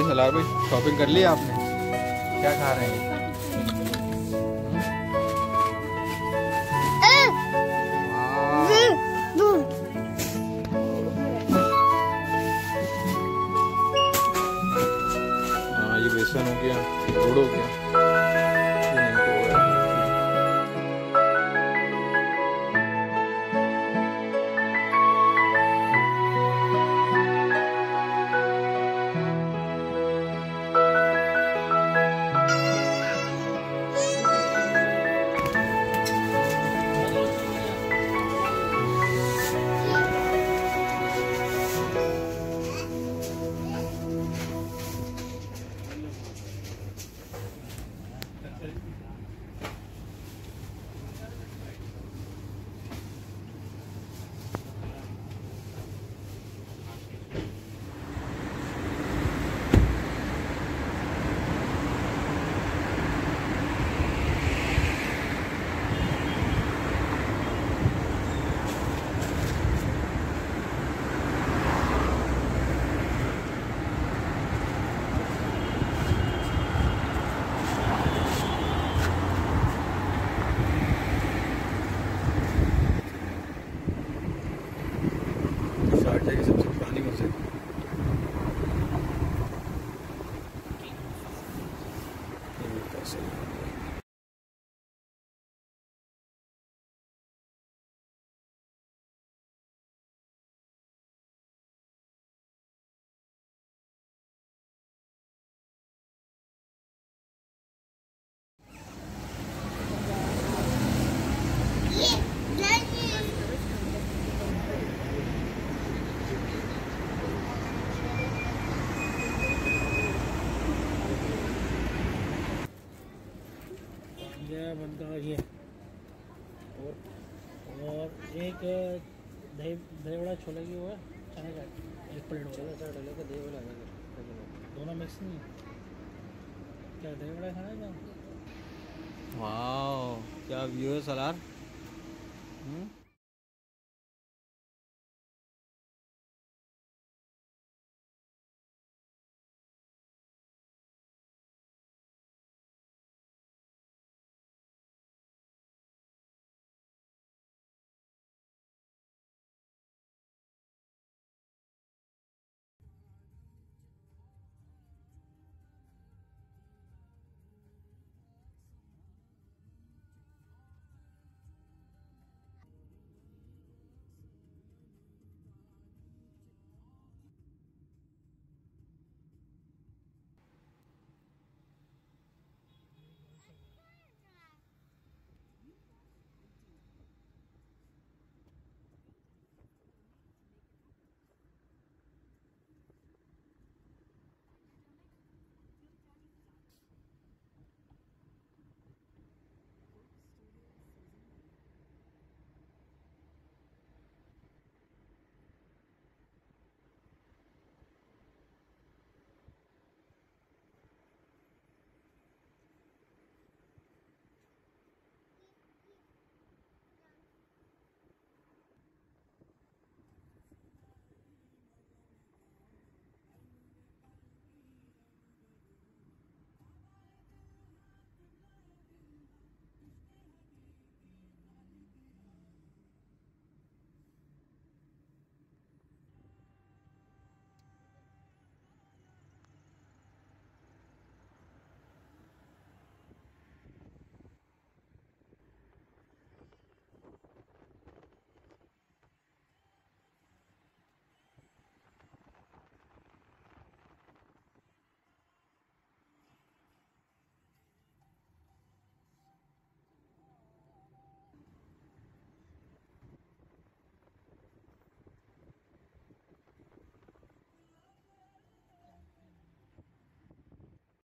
सलार भाई, शॉपिंग कर ली आपने? क्या खा रहे हैं? हाँ ये बेसन हो गया, गुड़ हो गया, ये नींबू हो गया। शारजा की सबसे पुरानी मस्जिद। बनता है ये, और एक दही दही बड़ा छोले की वो है, चने का एक प्लेट हो गया, दही बड़ा दोनों मिक्स नहीं, क्या दही बड़ा खाना है क्या? वाह क्या व्यू है सलार।